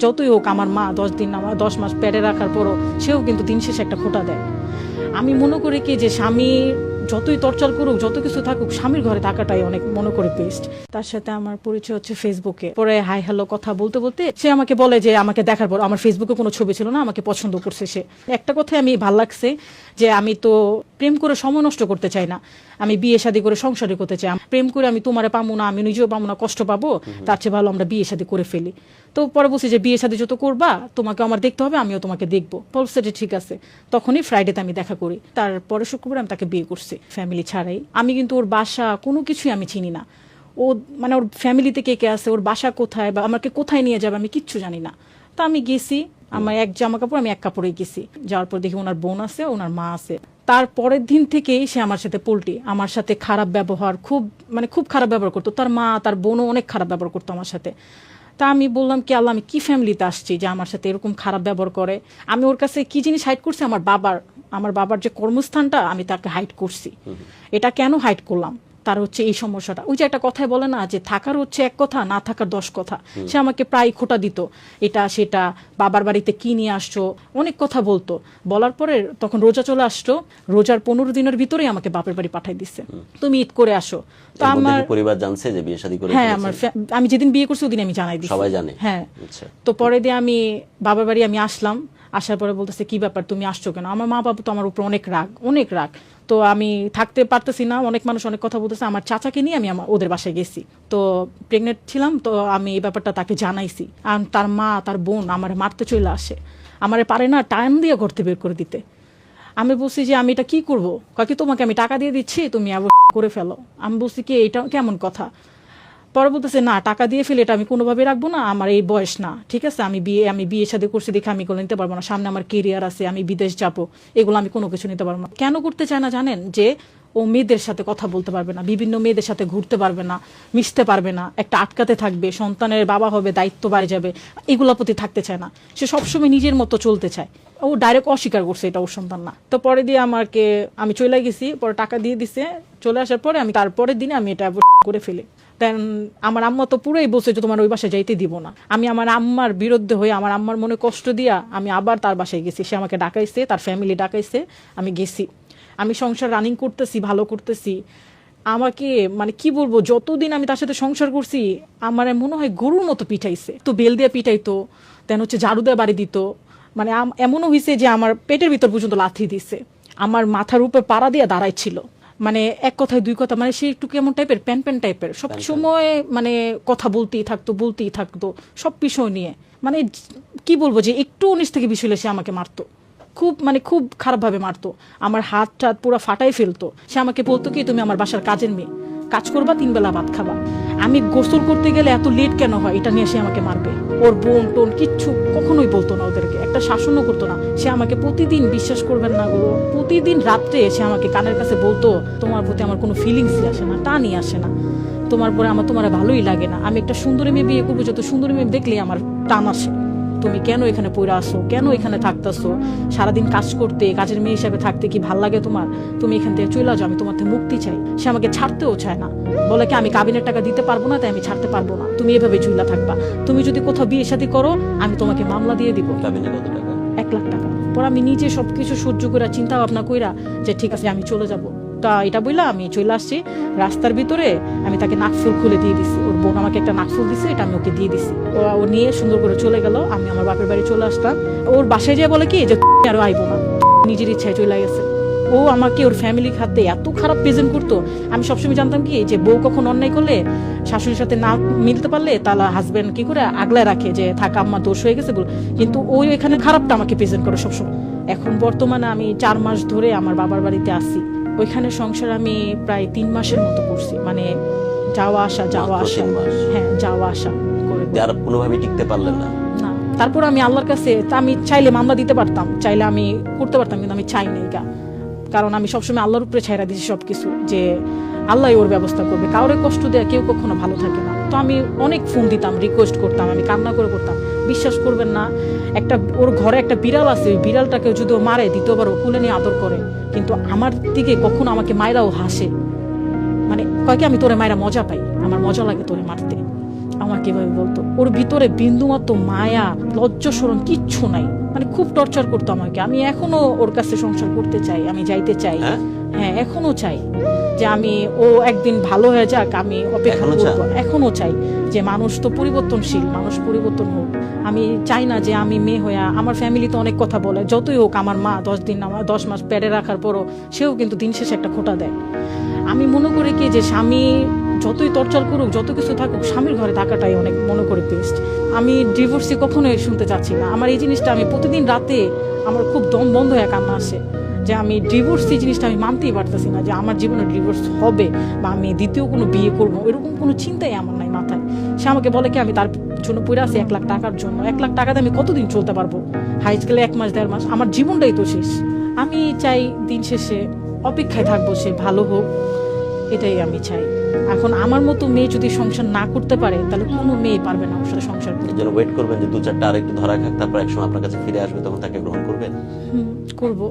যতই হোক আমার মা 10 দিন আমার 10 মাস পেটে রাখার পরও সেও কিন্তু দিন শেষে একটা খোঁটা দেয়। আমি মনে করি কি যে স্বামী যতই টর্চার করুক যত কিছু থাকুক স্বামীর ঘরে থাকাটাই অনেক মনে করে বেস্ট। তার সাথে আমার পরিচয় হচ্ছে ফেসবুকে, পরে হাই হ্যালো কথা বলতে বলতে সে আমাকে বলে যে আমাকে দেখার পর আমার ফেসবুকে কোনো ছবি ছিল না, আমাকে পছন্দ করছে সে। একটা কথাই আমি ভাল লাগছে যে আমি তো প্রেম করে সময় নষ্ট করতে চাই না, আমি বিয়ে শাদী করে সংসারী করতে চাই। প্রেম করে আমি তোমারে পাবো না, আমি নিজেও পাবো না, কষ্ট পাবো, তার চেয়ে ভালো আমরা বিয়ে শাদী করে ফেলি। তো পরে বলছি যে বিয়ে শাদী যত করবা তোমাকে আমার দেখতে হবে, আমিও তোমাকে দেখবো। বলছে যে ঠিক আছে। তখনই ফ্রাইডেতে আমি দেখা করি, তারপরে শুক্রবার আমি তাকে বিয়ে করছি ফ্যামিলি ছাড়াই। আমি কিন্তু ওর বাসা কোনো কিছুই আমি চিনি না, ও মানে ওর ফ্যামিলিতে কে কে আছে, ওর বাসা কোথায় বা আমাকে কোথায় নিয়ে যাবে আমি কিচ্ছু জানি না। তা আমি গেছি, আমার এক জামা কাপড় আমি এক কাপড়ে গেছি। যাওয়ার পর দেখি ওনার বোন আছে, ওনার মা আছে। তার পরের দিন থেকেই সে আমার সাথে পোল্টি, আমার সাথে খারাপ ব্যবহার, খুব খারাপ ব্যবহার করতো। তার মা তার বোনও অনেক খারাপ ব্যবহার করতো আমার সাথে। তা আমি বললাম কি আল্লাহ, আমি কি ফ্যামিলিতে আসছি যে আমার সাথে এরকম খারাপ ব্যবহার করে। আমি ওর কাছে কি জিনিস হাইড করছি, আমার বাবার যে কর্মস্থানটা আমি তাকে হাইড করছি। এটা কেন হাইড করলাম, তার হচ্ছে এই সমস্যাটা। ওই যে একটা কথাই বলে না যে থাকার হচ্ছে এক কথা, না থাকার 10 কথা। সে আমাকে প্রায় খোঁটা দিত, এটা সেটা, বাবার বাড়িতে কি নিয়ে আসছো, অনেক কথা বলতো। বলার পরে তখন রোজা চলে আসতো, রোজার 15 দিনের ভিতরেই আমাকে বাপের বাড়ি পাঠাই দিচ্ছে, তুমি ঈদ করে আসো। তো আমার পরিবার জানছে যে বিয়ে শাদী করে? হ্যাঁ, আমি যেদিন বিয়ে করছি ওদিন আমি জানাই দিছি, সবাই জানে। হ্যাঁ। তো পরে দিয়ে আমি বাবার বাড়ি আমি আসলাম, আসার পরে বলতেছে কি ব্যাপার তুমি আসছো কেন। আমার মা বাবা তো আমার উপর অনেক রাগ। তো আমি থাকতে পারতেছি না, অনেক মানুষ অনেক কথা বলতেছে। আমার চাচাকে নিয়ে আমি ওদের বাসায় গেছি, তো প্রেগনেন্ট ছিলাম। তো আমি এই ব্যাপারটা তাকে জানাইছি, আর তার মা তার বোন আমার মারতে চলে আসে, আমার পারে না টাইম দিয়ে ঘরতে বের করে দিতে। আমি বলছি যে আমি এটা কি করবো, কাকি তোমাকে আমি টাকা দিয়ে দিচ্ছি তুমি করে ফেলো। আমি বলছি কি এটা কেমন কথা। পরে বলতেছে না, টাকা দিয়ে ফেলে এটা আমি কোনোভাবে রাখবো না, আমার এই বয়স না, ঠিক আছে। আমি বিয়ে শাদী করছি দেখে আমি এগুলো নিতে পারবো না, সামনে আমার কেরিয়ার আছে, আমি বিদেশ যাবো, এগুলো আমি কোনো কিছু নিতে পারবো না। কেন করতে চায় না জানেন? যে ও মেয়েদের সাথে কথা বলতে পারবে না, বিভিন্ন মেয়েদের সাথে ঘুরতে পারবে না, মিশতে পারবে না, একটা আটকাতে থাকবে, সন্তানের বাবা হবে, দায়িত্ব বাড়ে যাবে, এগুলোর প্রতি থাকতে চায় না। সে সবসময় নিজের মতো চলতে চায়। ও ডাইরেক্ট অস্বীকার করছে এটা ওর সন্তান না। তো পরে দিয়ে আমি চলে গেছি, পরে টাকা দিয়ে দিছে। চলে আসার পরে আমি তারপরের দিনে আমি এটা করে ফেলি। দেন আমার আম্মা তো পুরোই বলছে যে তোমার ওই বাসায় যাইতে দিব না। আমি আমার আম্মার বিরুদ্ধে হয়ে, আমার আম্মার মনে কষ্ট দিয়া আমি আবার তার বাসায় গেছি। সে আমাকে ডাকাইছে, তার ফ্যামিলি ডাকাইছে, আমি গেছি। আমি সংসার রানিং করতেছি, ভালো করতেছি। আমাকে মানে কি বলবো, যতদিন আমি তার সাথে সংসার করছি আমার মনে হয় গরুর মতো পিঠাইছে। তো বেল দিয়ে পিঠাইতো, দেন হচ্ছে ঝাড়ু দিয়ে বাড়ি দিত। মানে এমনও হয়েছে যে আমার পেটের ভিতর পর্যন্ত লাথি দিছে, আমার মাথার উপর পাড়া দিয়ে দাঁড়াইছিল। মানে এক কথায় দুই কথা, মানে সে একটু কেমন টাইপের, প্যান টাইপের, সব সময় মানে কথা বলতেই থাকতো সব বিষয় নিয়ে। মানে কি বলবো যে একটু 19 থেকে 20 হলে সে আমাকে মারতো, খুব খারাপ ভাবে মারতো। আমার হাত টাত পুরো ফাটাই ফেলতো। সে আমাকে বলতো কি তুমি আমার বাসার কাজের মেয়ে, কাজ করবা, 3 বেলা ভাত খাবা। আমি গোসল করতে গেলে এত লেট কেন হয় এটা নিয়ে সে আমাকে মারবে। ওর বোন টোন কিচ্ছু কখনোই বলতো না ওদেরকে, একটা শাসনও করতো না। সে আমাকে প্রতিদিন, বিশ্বাস করবেন না গো, প্রতিদিন রাত্রে সে আমাকে কানের কাছে বলতো তোমার প্রতি আমার কোনো ফিলিংসই আসে না, টানই আসে না, তোমার পরে তোমার ভালোই লাগে না। আমি একটা সুন্দরী মেয়ে বিয়ে করবো, যত সুন্দরী মেয়ে দেখলেই আমার টান আসে। তুমি কেন এখানে পড়ে আসো, কেন এখানে থাকতেছো, সারাদিন কাজ করতে, কাজের মেয়ে হিসাবে থাকতে কি ভাল লাগে তোমার? তুমি এখান থেকে চলে যাও, আমি তোমার থেকে মুক্তি চাই। সে আমাকে ছাড়তেও চায় না, বলে কি আমি কাবিনের টাকা দিতে পারবো না, তাই আমি ছাড়তে পারবো না, তুমি এভাবে চুইলা থাকবা, তুমি যদি কোথাও বিয়ে শাদী করো আমি তোমাকে মামলা দিয়ে দিব। কাবিনে কত টাকা? 1 লাখ টাকা। পর আমি নিজে সবকিছু সহ্য করে চিন্তা ভাবনা কইরা যে ঠিক আছে আমি চলে যাব। তা এটা বললা আমি চলে আসছি। রাস্তার ভিতরে আমি তাকে নাকফুল খুলে দিয়ে দিছি, ওর বোন আমাকে একটা নাকফুল দিছে, এটা আমি ওকে দিয়ে দিছি। ও নিয়ে সুন্দর করে চলে গেল। আমি আমার বাপের বাড়ি চলে আসলাম। ওর বাসায় যেয়ে বলে কি যে আরো আইবো না, নিজের ইচ্ছায় চলে গেছে। ও আমাকে ওর ফ্যামিলি খাতে এত খারাপ প্রেজেন্ট করতো। আমি সবসময় জানতাম কি যে বউ কখন অন্যায় করলে, শাশুড়ির সাথে না মিলতে পারলে তাহলে হাজবেন্ড কি করে আগলায় রাখে যে থাক আম্মা দোষ হয়ে গেছে বল, কিন্তু ওই এখানে খারাপটা আমাকে প্রেজেন্ট করে সবসময়। এখন বর্তমানে আমি 4 মাস ধরে আমার বাবার বাড়িতে আসি। ওইখানে সংসার আমি প্রায় 3 মাসের মতো করছি, মানে যাওয়া আসা হ্যাঁ যাওয়া আসা করে। আর কোনোভাবেই টিকতে পারলেন না? না। তারপর আমি আল্লাহর কাছে, আমি চাইলে মামলা দিতে পারতাম, চাইলে আমি করতে পারতাম, কিন্তু আমি চাই নাই গা। কারণ আমি সবসময় আল্লাহর উপরে ছাইরা দিছি সবকিছু, যে আল্লাহ ওর ব্যবস্থা করবে। কাউরে কষ্ট দেয়া কেউ কখনো ভালো থাকে না। তো আমি অনেক ফোন দিতাম, রিকোয়েস্ট করতাম, আমি কান্না করে করতাম। বিশ্বাস করবেন না, ওর ঘরে একটা বিড়াল আছে, ওই বিড়ালটাকে যদি ও মারে দ্বিতীয়বার ও কুলে নিয়ে আদর করে, কিন্তু আমার দিকে কখনো আমাকে মায়েরাও হাসে। মানে কয় কি আমি তোরে মায়েরা মজা পাই, আমার মজা লাগে তোরে মারতে। আমাকে এভাবে বলতো। ওর ভিতরে বিন্দুমাত্র মায়া লজ্জা শরম কিচ্ছু নাই, মানে খুব টর্চার করতো আমাকে। আমি এখনো ওর কাছে সংসার করতে চাই, আমি যাইতে চাই। হ্যাঁ? হ্যাঁ, এখনো চাই যে আমি ও একদিন ভালো হয়ে যাক, আমি অপেক্ষা এখনো করবো। চান? এখনো চাই যে মানুষ তো পরিবর্তনশীল, মানুষ পরিবর্তন হোক। আমি চাই না যে আমি মেয়ে হয়ে, আমার ফ্যামিলি তো অনেক কথা বলে, যতই হোক আমার মা 10 মাস পেটে রাখার পরও সেও কিন্তু দিন শেষে একটা খোঁটা দেয়। আমি মনে করি কি যে স্বামী যতই টর্চার করুক, যত কিছু থাকুক, স্বামীর ঘরে থাকাটাই অনেক মনে করি বেস্ট। আমি ডিভোর্সই কখনোই শুনতে চাচ্ছি না। আমার এই জিনিসটা, আমি প্রতিদিন রাতে আমার খুব দম বন্ধ হয়ে কান্না আসে যে আমি ডিভোর্স, এই জিনিসটা আমি মানতেই পারতেছি না যে আমার জীবনে ডিভোর্স হবে বা আমি দ্বিতীয় কোনো বিয়ে করবো, এরকম কোনো চিন্তাই আমার নাই মাথায়। সে আমাকে বলে কি আমি তার জন্য পড়ে আছি 1 লাখ টাকার জন্য। 1 লাখ টাকাতে আমি কতদিন চলতে পারবো? হাইস্ট গেলে 1 মাস 1.5 মাস, আমার জীবনটাই তো শেষ। আমি চাই দিন শেষে অপেক্ষায় থাকবো সে ভালো হোক, এটাই আমি চাই। এখন আমার মতো মেয়ে যদি সংসার না করতে পারে, তাহলে কোনো মেয়ে পারবে না আমার সাথে সংসার করতে। এর জন্য ওয়েট করবেন যে 2-4টা আর একটু ধরা খাক, তারপর একসময় আপনার কাছে ফিরে আসবে, তখন তাকে গ্রহণ করবেন। করবো।